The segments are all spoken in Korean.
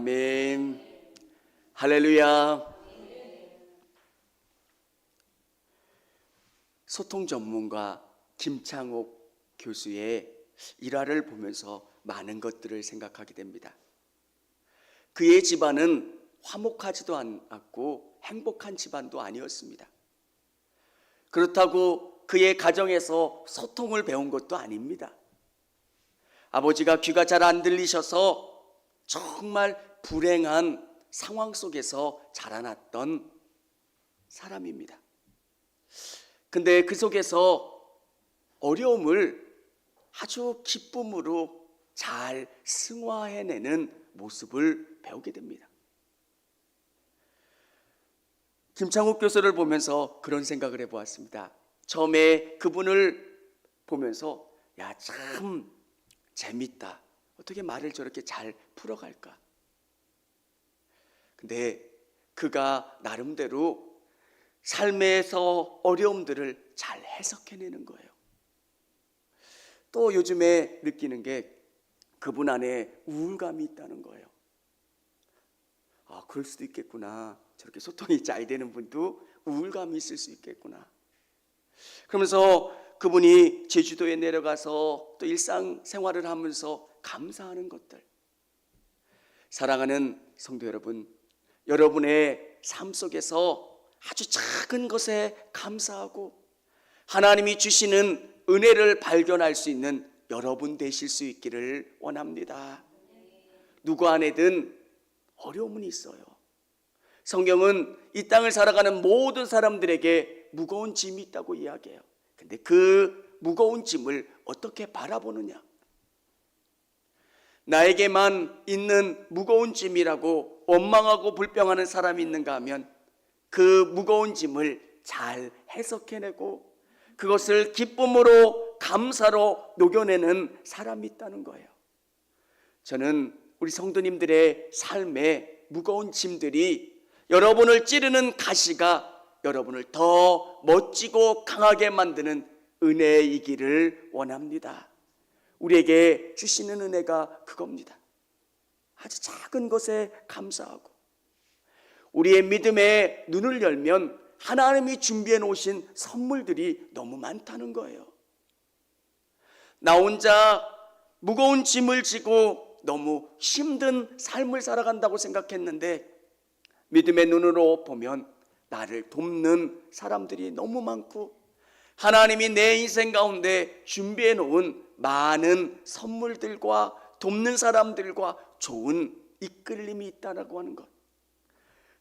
아멘. 할렐루야. 소통 전문가 김창옥 교수의 일화를 보면서 많은 것들을 생각하게 됩니다. 그의 집안은 화목하지도 않았고 행복한 집안도 아니었습니다. 그렇다고 그의 가정에서 소통을 배운 것도 아닙니다. 아버지가 귀가 잘 안 들리셔서 정말 불행한 상황 속에서 자라났던 사람입니다. 근데 그 속에서 어려움을 아주 기쁨으로 잘 승화해내는 모습을 배우게 됩니다. 김창욱 교수를 보면서 그런 생각을 해보았습니다. 처음에 그분을 보면서 야, 참 재밌다. 어떻게 말을 저렇게 잘 풀어갈까? 근데 그가 나름대로 삶에서 어려움들을 잘 해석해내는 거예요. 또 요즘에 느끼는 게 그분 안에 우울감이 있다는 거예요. 아, 그럴 수도 있겠구나. 저렇게 소통이 잘 되는 분도 우울감이 있을 수 있겠구나. 그러면서 그분이 제주도에 내려가서 또 일상생활을 하면서 감사하는 것들. 사랑하는 성도 여러분, 여러분의 삶 속에서 아주 작은 것에 감사하고 하나님이 주시는 은혜를 발견할 수 있는 여러분 되실 수 있기를 원합니다. 누구 안에든 어려움은 있어요. 성경은 이 땅을 살아가는 모든 사람들에게 무거운 짐이 있다고 이야기해요. 근데 그 무거운 짐을 어떻게 바라보느냐? 나에게만 있는 무거운 짐이라고 원망하고 불평하는 사람이 있는가 하면 그 무거운 짐을 잘 해석해내고 그것을 기쁨으로 감사로 녹여내는 사람이 있다는 거예요. 저는 우리 성도님들의 삶에 무거운 짐들이 여러분을 찌르는 가시가 여러분을 더 멋지고 강하게 만드는 은혜이기를 원합니다. 우리에게 주시는 은혜가 그겁니다. 아주 작은 것에 감사하고 우리의 믿음의 눈을 열면 하나님이 준비해 놓으신 선물들이 너무 많다는 거예요. 나 혼자 무거운 짐을 지고 너무 힘든 삶을 살아간다고 생각했는데 믿음의 눈으로 보면 나를 돕는 사람들이 너무 많고 하나님이 내 인생 가운데 준비해 놓은 많은 선물들과 돕는 사람들과 좋은 이끌림이 있다라고 하는 것.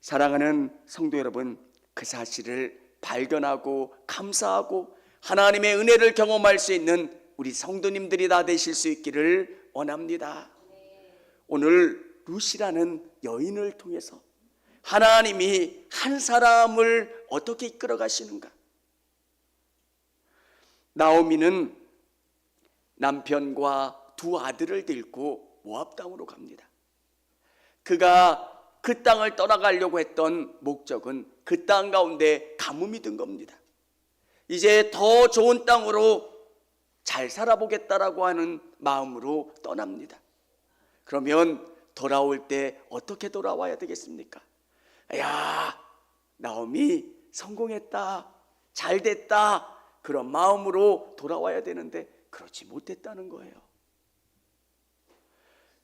사랑하는 성도 여러분, 그 사실을 발견하고 감사하고 하나님의 은혜를 경험할 수 있는 우리 성도님들이 다 되실 수 있기를 원합니다. 오늘 룻이라는 여인을 통해서 하나님이 한 사람을 어떻게 이끌어 가시는가? 나오미는 남편과 두 아들을 데리고 모압 땅으로 갑니다. 그가 그 땅을 떠나가려고 했던 목적은 그 땅 가운데 가뭄이 든 겁니다. 이제 더 좋은 땅으로 잘 살아보겠다라고 하는 마음으로 떠납니다. 그러면 돌아올 때 어떻게 돌아와야 되겠습니까? 야, 나오미 성공했다, 잘 됐다, 그런 마음으로 돌아와야 되는데 그렇지 못했다는 거예요.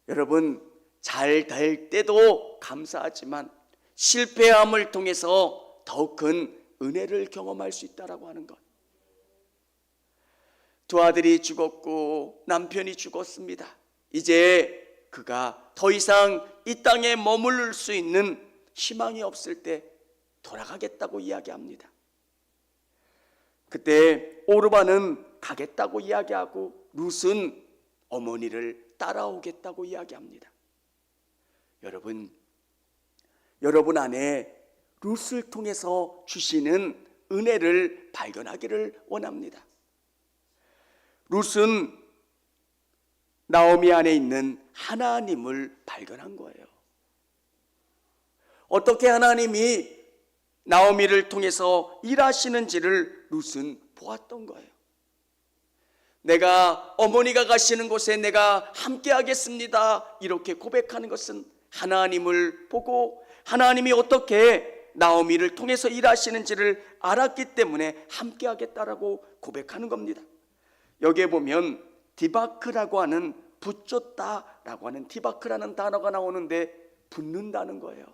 여러분, 잘 될 때도 감사하지만 실패함을 통해서 더 큰 은혜를 경험할 수 있다라고 하는 것. 두 아들이 죽었고 남편이 죽었습니다. 이제 그가 더 이상 이 땅에 머무를 수 있는 희망이 없을 때 돌아가겠다고 이야기합니다. 그때 오르바는 가겠다고 이야기하고 룻은 어머니를 따라오겠다고 이야기합니다. 여러분 안에 룻을 통해서 주시는 은혜를 발견하기를 원합니다. 룻은 나오미 안에 있는 하나님을 발견한 거예요. 어떻게 하나님이 나오미를 통해서 일하시는지를 룻은 보았던 거예요. 내가 어머니가 가시는 곳에 내가 함께 하겠습니다, 이렇게 고백하는 것은 하나님을 보고 하나님이 어떻게 나오미를 통해서 일하시는지를 알았기 때문에 함께 하겠다라고 고백하는 겁니다. 여기에 보면 디바크라고 하는 붙였다라고 하는 디바크라는 단어가 나오는데 붙는다는 거예요.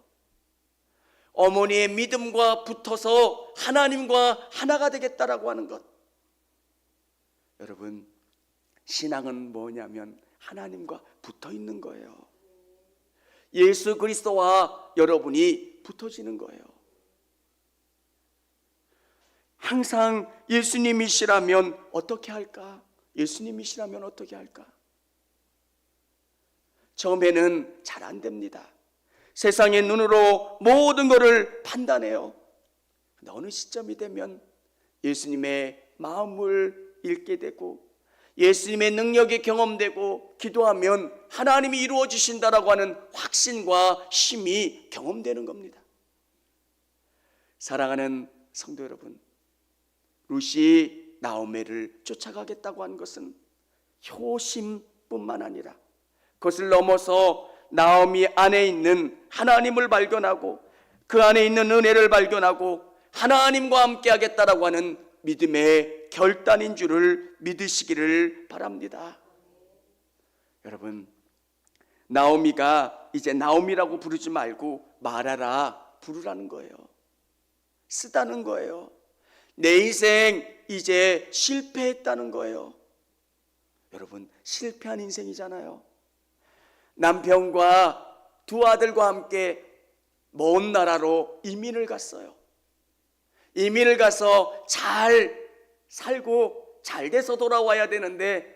어머니의 믿음과 붙어서 하나님과 하나가 되겠다라고 하는 것. 여러분, 신앙은 뭐냐면 하나님과 붙어 있는 거예요. 예수 그리스도와 여러분이 붙어지는 거예요. 항상 예수님이시라면 어떻게 할까? 예수님이시라면 어떻게 할까? 처음에는 잘 안 됩니다. 세상의 눈으로 모든 것을 판단해요. 근데 어느 시점이 되면 예수님의 마음을 읽게 되고 예수님의 능력이 경험되고 기도하면 하나님이 이루어 주신다라고 하는 확신과 힘이 경험되는 겁니다. 사랑하는 성도 여러분, 룻이 나오미를 쫓아가겠다고 한 것은 효심뿐만 아니라 그것을 넘어서 나오미 안에 있는 하나님을 발견하고 그 안에 있는 은혜를 발견하고 하나님과 함께 하겠다라고 하는 믿음의 결단인 줄을 믿으시기를 바랍니다. 여러분, 나오미가 이제 나오미라고 부르지 말고 마라라 부르라는 거예요. 쓰다는 거예요. 내 인생 이제 실패했다는 거예요. 여러분, 실패한 인생이잖아요. 남편과 두 아들과 함께 먼 나라로 이민을 갔어요. 이민을 가서 잘 살고 잘 돼서 돌아와야 되는데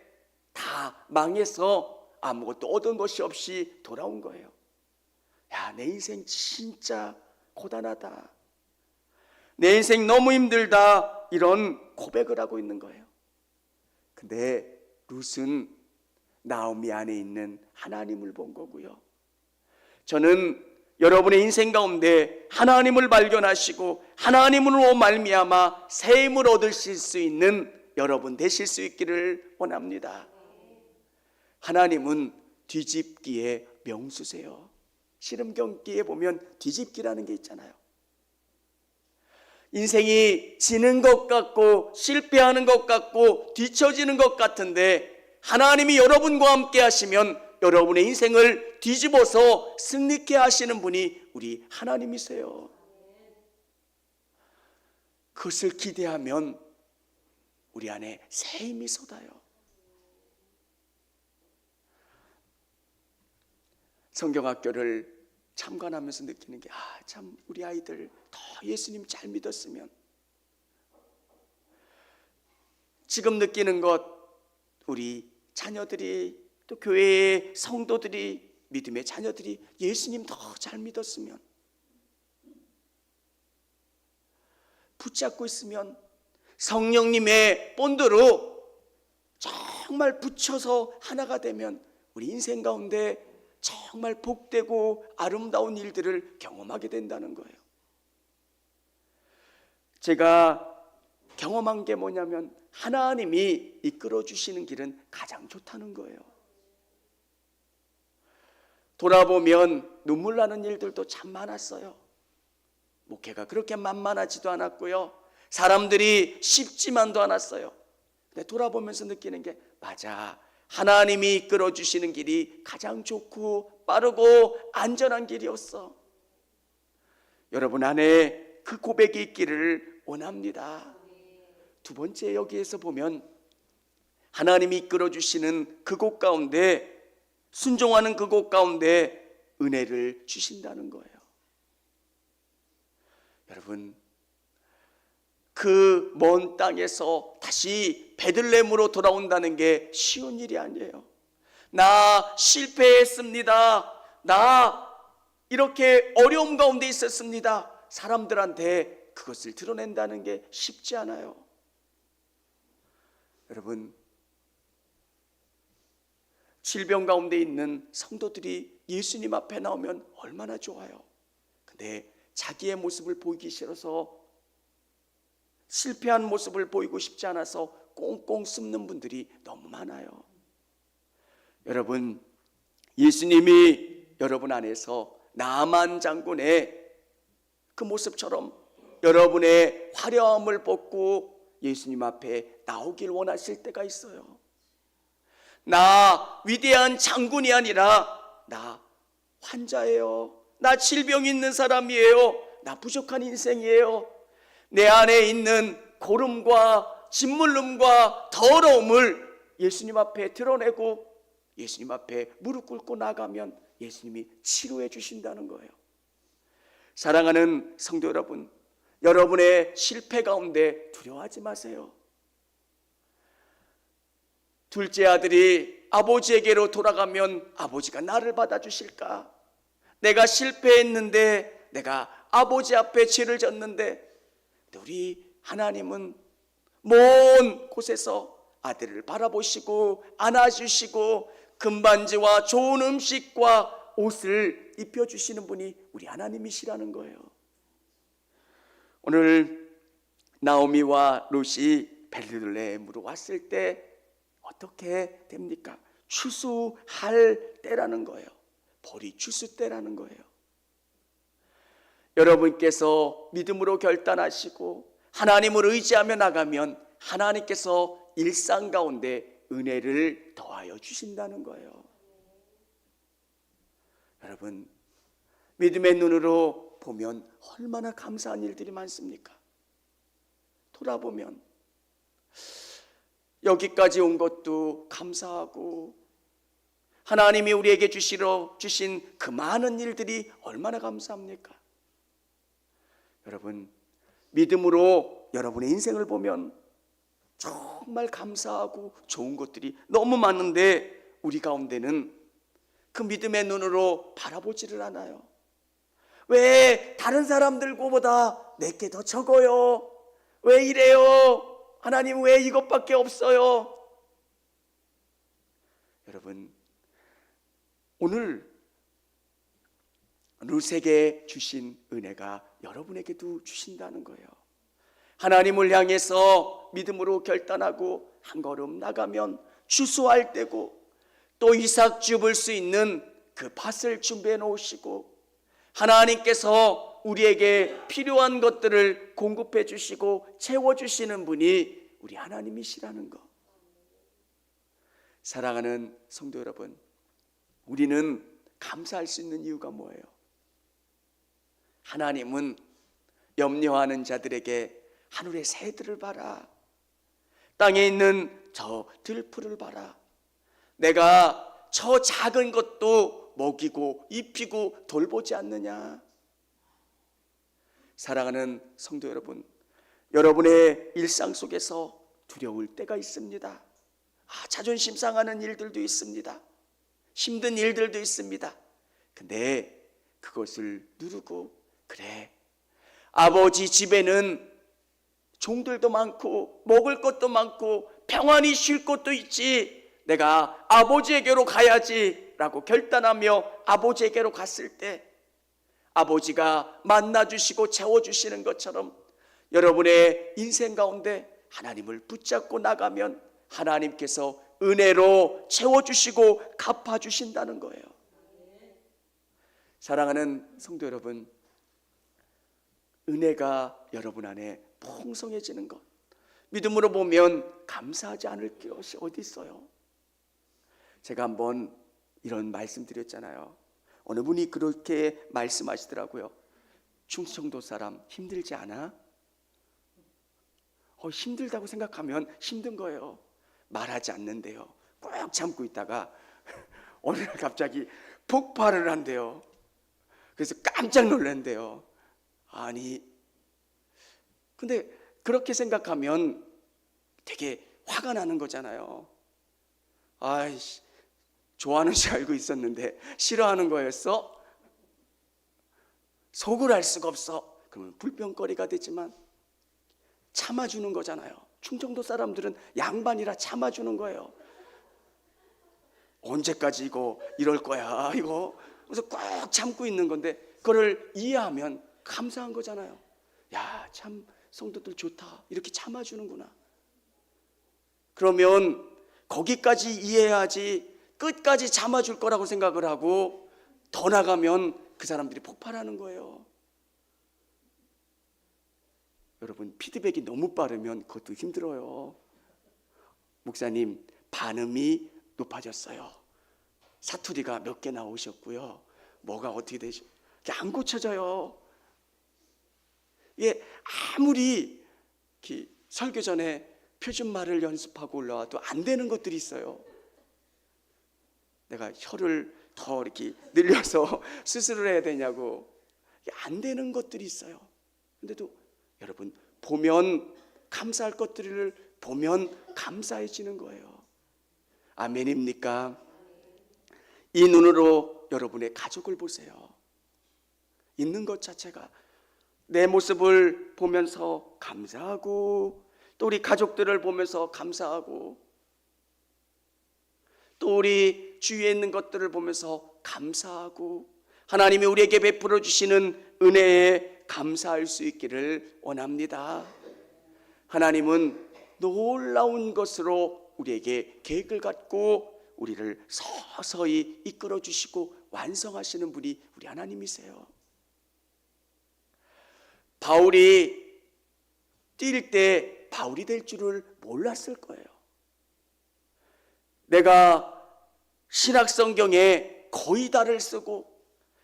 다 망해서 아무것도 얻은 것이 없이 돌아온 거예요. 야, 내 인생 진짜 고단하다. 내 인생 너무 힘들다. 이런 고백을 하고 있는 거예요. 근데 룻은 나오미 안에 있는 하나님을 본 거고요. 저는 여러분의 인생 가운데 하나님을 발견하시고 하나님으로 말미암아 새 힘을 얻으실 수 있는 여러분 되실 수 있기를 원합니다. 하나님은 뒤집기의 명수세요. 씨름경기에 보면 뒤집기라는 게 있잖아요. 인생이 지는 것 같고 실패하는 것 같고 뒤처지는 것 같은데 하나님이 여러분과 함께 하시면 여러분의 인생을 뒤집어서 승리케 하시는 분이 우리 하나님이세요. 그것을 기대하면 우리 안에 새 힘이 쏟아요. 성경학교를 참관하면서 느끼는 게 참 우리 아이들 더 예수님 잘 믿었으면. 지금 느끼는 것, 우리 자녀들이 또 교회의 성도들이 믿음의 자녀들이 예수님 더 잘 믿었으면, 붙잡고 있으면 성령님의 본드로 정말 붙여서 하나가 되면 우리 인생 가운데 정말 복되고 아름다운 일들을 경험하게 된다는 거예요. 제가 경험한 게 뭐냐면 하나님이 이끌어 주시는 길은 가장 좋다는 거예요. 돌아보면 눈물 나는 일들도 참 많았어요. 목회가 그렇게 만만하지도 않았고요. 사람들이 쉽지만도 않았어요. 근데 돌아보면서 느끼는 게 맞아. 하나님이 이끌어 주시는 길이 가장 좋고 빠르고 안전한 길이었어. 여러분 안에 그 고백이 있기를 원합니다. 두 번째, 여기에서 보면 하나님이 이끌어 주시는 그곳 가운데, 순종하는 그곳 가운데 은혜를 주신다는 거예요. 여러분, 그 먼 땅에서 다시 베들레헴으로 돌아온다는 게 쉬운 일이 아니에요. 나 실패했습니다. 나 이렇게 어려움 가운데 있었습니다. 사람들한테 그것을 드러낸다는 게 쉽지 않아요. 여러분, 질병 가운데 있는 성도들이 예수님 앞에 나오면 얼마나 좋아요. 근데 자기의 모습을 보이기 싫어서, 실패한 모습을 보이고 싶지 않아서 꽁꽁 숨는 분들이 너무 많아요. 여러분, 예수님이 여러분 안에서 나만 장군의 그 모습처럼 여러분의 화려함을 벗고 예수님 앞에 나오길 원하실 때가 있어요. 나 위대한 장군이 아니라 나 환자예요. 나 질병 있는 사람이에요. 나 부족한 인생이에요. 내 안에 있는 고름과 짓물름과 더러움을 예수님 앞에 드러내고 예수님 앞에 무릎 꿇고 나가면 예수님이 치료해 주신다는 거예요. 사랑하는 성도 여러분, 여러분의 실패 가운데 두려워하지 마세요. 둘째 아들이 아버지에게로 돌아가면 아버지가 나를 받아주실까? 내가 실패했는데, 내가 아버지 앞에 죄를 졌는데, 우리 하나님은 먼 곳에서 아들을 바라보시고 안아주시고 금반지와 좋은 음식과 옷을 입혀주시는 분이 우리 하나님이시라는 거예요. 오늘 나오미와 롯이 베들레헴으로 왔을 때 어떻게 됩니까? 추수할 때라는 거예요. 보리 추수 때라는 거예요. 여러분께서 믿음으로 결단하시고 하나님을 의지하며 나가면 하나님께서 일상 가운데 은혜를 더하여 주신다는 거예요. 여러분, 믿음의 눈으로 보면 얼마나 감사한 일들이 많습니까? 돌아보면 여기까지 온 것도 감사하고 하나님이 우리에게 주신 그 많은 일들이 얼마나 감사합니까? 여러분, 믿음으로 여러분의 인생을 보면 정말 감사하고 좋은 것들이 너무 많은데 우리 가운데는 그 믿음의 눈으로 바라보지를 않아요. 왜 다른 사람들보다 내게 더 적어요? 왜 이래요? 하나님 왜 이것밖에 없어요? 여러분, 오늘 룻에게 주신 은혜가 여러분에게도 주신다는 거예요. 하나님을 향해서 믿음으로 결단하고 한 걸음 나가면 추수할 때고 또 이삭 줍을 수 있는 그 밭을 준비해 놓으시고 하나님께서 우리에게 필요한 것들을 공급해 주시고 채워주시는 분이 우리 하나님이시라는 것. 사랑하는 성도 여러분, 우리는 감사할 수 있는 이유가 뭐예요? 하나님은 염려하는 자들에게 하늘의 새들을 봐라, 땅에 있는 저 들풀을 봐라, 내가 저 작은 것도 먹이고 입히고 돌보지 않느냐. 사랑하는 성도 여러분, 여러분의 일상 속에서 두려울 때가 있습니다. 자존심 상하는 일들도 있습니다. 힘든 일들도 있습니다. 근데 그것을 누르고, 그래, 아버지 집에는 종들도 많고 먹을 것도 많고 평안히 쉴 곳도 있지, 내가 아버지에게로 가야지 라고 결단하며 아버지에게로 갔을 때 아버지가 만나주시고 채워주시는 것처럼 여러분의 인생 가운데 하나님을 붙잡고 나가면 하나님께서 은혜로 채워주시고 갚아주신다는 거예요. 사랑하는 성도 여러분, 은혜가 여러분 안에 풍성해지는 것, 믿음으로 보면 감사하지 않을 것이 어디 있어요? 제가 한번 이런 말씀 드렸잖아요. 어느 분이 그렇게 말씀하시더라고요. 충청도 사람 힘들지 않아? 힘들다고 생각하면 힘든 거예요. 말하지 않는데요. 꼭 참고 있다가 어느 날 갑자기 폭발을 한대요. 그래서 깜짝 놀란대요. 아니, 근데 그렇게 생각하면 되게 화가 나는 거잖아요. 아이씨, 좋아하는 줄 알고 있었는데 싫어하는 거였어? 속을 알 수가 없어. 그러면 불평거리가 되지만 참아주는 거잖아요. 충청도 사람들은 양반이라 참아주는 거예요. 언제까지 이럴 거야 이거. 그래서 꼭 참고 있는 건데 그걸 이해하면 감사한 거잖아요. 야, 참 성도들 좋다, 이렇게 참아주는구나. 그러면 거기까지 이해해야지 끝까지 참아줄 거라고 생각을 하고 더 나가면 그 사람들이 폭발하는 거예요. 여러분, 피드백이 너무 빠르면 그것도 힘들어요. 목사님, 반음이 높아졌어요. 사투리가 몇 개 나오셨고요. 뭐가 어떻게 되죠? 이게 안 고쳐져요. 이게 아무리 설교 전에 표준말을 연습하고 올라와도 안 되는 것들이 있어요. 내가 혀를 더 이렇게 늘려서 수술을 해야 되냐고. 이게 안 되는 것들이 있어요. 근데도 여러분, 보면 감사할 것들을 보면 감사해지는 거예요. 아멘입니까? 이 눈으로 여러분의 가족을 보세요. 있는 것 자체가 내 모습을 보면서 감사하고, 또 우리 가족들을 보면서 감사하고, 또 우리 주위에 있는 것들을 보면서 감사하고, 하나님이 우리에게 베풀어 주시는 은혜에 감사할 수 있기를 원합니다. 하나님은 놀라운 것으로 우리에게 계획을 갖고 우리를 서서히 이끌어 주시고 완성하시는 분이 우리 하나님이세요. 바울이 뛸 때 바울이 될 줄을 몰랐을 거예요. 내가 신약성경에 거의 다를 쓰고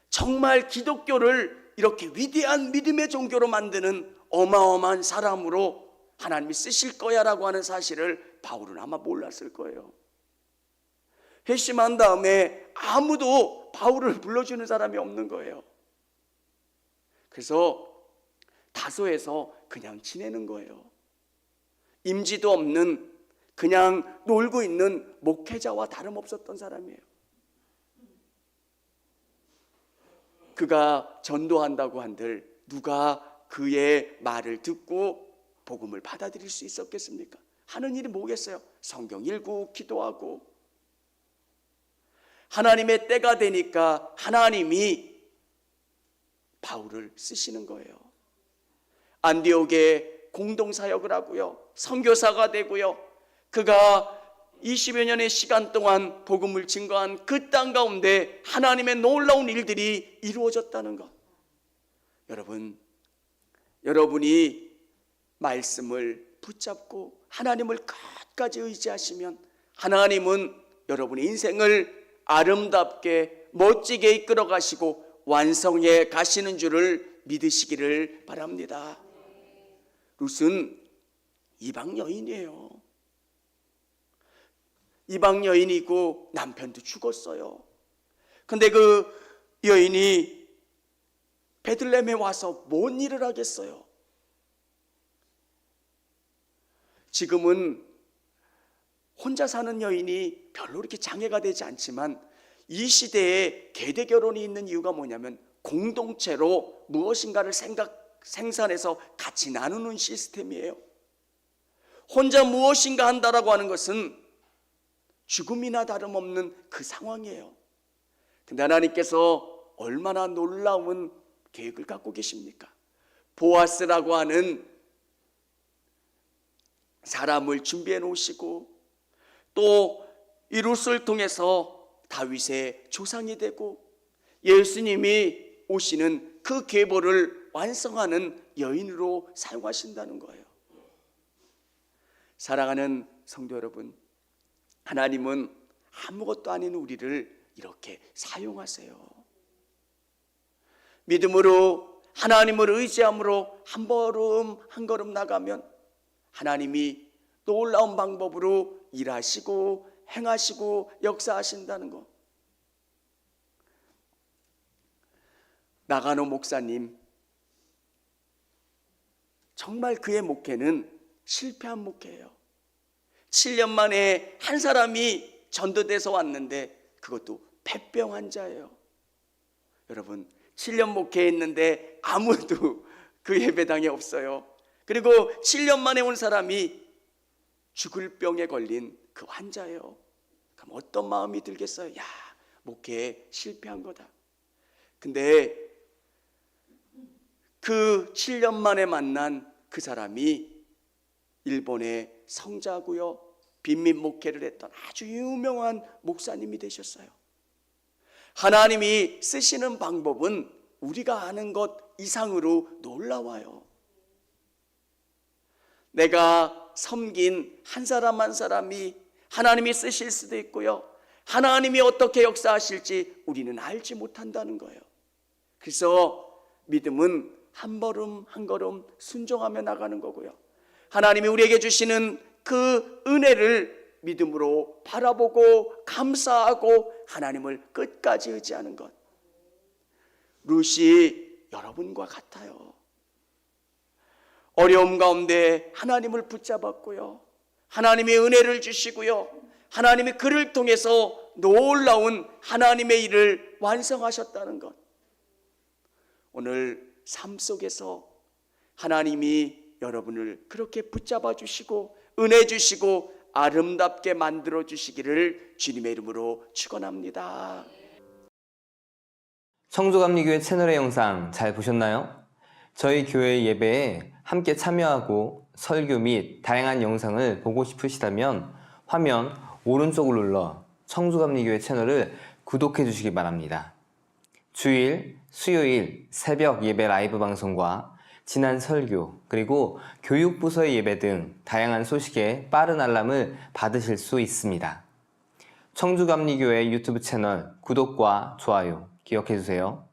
정말 기독교를 이렇게 위대한 믿음의 종교로 만드는 어마어마한 사람으로 하나님이 쓰실 거야 라고 하는 사실을 바울은 아마 몰랐을 거예요. 회심한 다음에 아무도 바울을 불러주는 사람이 없는 거예요. 그래서 다소에서 그냥 지내는 거예요. 임지도 없는 그냥 놀고 있는 목회자와 다름없었던 사람이에요. 그가 전도한다고 한들 누가 그의 말을 듣고 복음을 받아들일 수 있었겠습니까? 하는 일이 뭐겠어요? 성경 읽고 기도하고. 하나님의 때가 되니까 하나님이 바울을 쓰시는 거예요. 안디옥에 공동사역을 하고요, 선교사가 되고요, 그가 20여 년의 시간 동안 복음을 증거한 그 땅 가운데 하나님의 놀라운 일들이 이루어졌다는 것. 여러분이 말씀을 붙잡고 하나님을 끝까지 의지하시면 하나님은 여러분의 인생을 아름답게 멋지게 이끌어 가시고 완성해 가시는 줄을 믿으시기를 바랍니다. 룻은 이방 여인이에요. 이방 여인이고 남편도 죽었어요. 근데 그 여인이 베들레헴에 와서 뭔 일을 하겠어요? 지금은 혼자 사는 여인이 별로 이렇게 장애가 되지 않지만 이 시대에 계대 결혼이 있는 이유가 뭐냐면 공동체로 무엇인가를 생산해서 같이 나누는 시스템이에요. 혼자 무엇인가 한다라고 하는 것은 죽음이나 다름없는 그 상황이에요. 근데 하나님께서 얼마나 놀라운 계획을 갖고 계십니까? 보아스라고 하는 사람을 준비해 놓으시고, 또 이 룻을 통해서 다윗의 조상이 되고 예수님이 오시는 그 계보를 완성하는 여인으로 사용하신다는 거예요. 사랑하는 성도 여러분, 하나님은 아무것도 아닌 우리를 이렇게 사용하세요. 믿음으로 하나님을 의지함으로 한 걸음 한 걸음 나가면 하나님이 놀라운 방법으로 일하시고 행하시고 역사하신다는 것. 나가노 목사님, 정말 그의 목회는 실패한 목회예요. 7년 만에 한 사람이 전도돼서 왔는데 그것도 폐병 환자예요. 여러분, 7년 목회했는데 아무도 그 예배당에 없어요. 그리고 7년 만에 온 사람이 죽을 병에 걸린 그 환자예요. 그럼 어떤 마음이 들겠어요? 야, 목회에 실패한 거다. 근데 그 7년 만에 만난 그 사람이 일본의 성자고요, 빈민 목회를 했던 아주 유명한 목사님이 되셨어요. 하나님이 쓰시는 방법은 우리가 아는 것 이상으로 놀라워요. 내가 섬긴 한 사람 한 사람이 하나님이 쓰실 수도 있고요. 하나님이 어떻게 역사하실지 우리는 알지 못한다는 거예요. 그래서 믿음은 한 걸음 한 걸음 순종하며 나가는 거고요. 하나님이 우리에게 주시는 그 은혜를 믿음으로 바라보고 감사하고 하나님을 끝까지 의지하는 것. 룻이 여러분과 같아요. 어려움 가운데 하나님을 붙잡았고요. 하나님의 은혜를 주시고요. 하나님이 그를 통해서 놀라운 하나님의 일을 완성하셨다는 것. 오늘 삶 속에서 하나님이 여러분을 그렇게 붙잡아 주시고 은혜 주시고 아름답게 만들어 주시기를 주님의 이름으로 축원합니다. 청주감리교회 채널의 영상 잘 보셨나요? 저희 교회 예배에 함께 참여하고 설교 및 다양한 영상을 보고 싶으시다면 화면 오른쪽을 눌러 청주감리교회 채널을 구독해 주시기 바랍니다. 주일, 수요일 새벽 예배 라이브 방송과 지난 설교, 그리고 교육부서의 예배 등 다양한 소식에 빠른 알람을 받으실 수 있습니다. 청주감리교회 유튜브 채널 구독과 좋아요 기억해 주세요.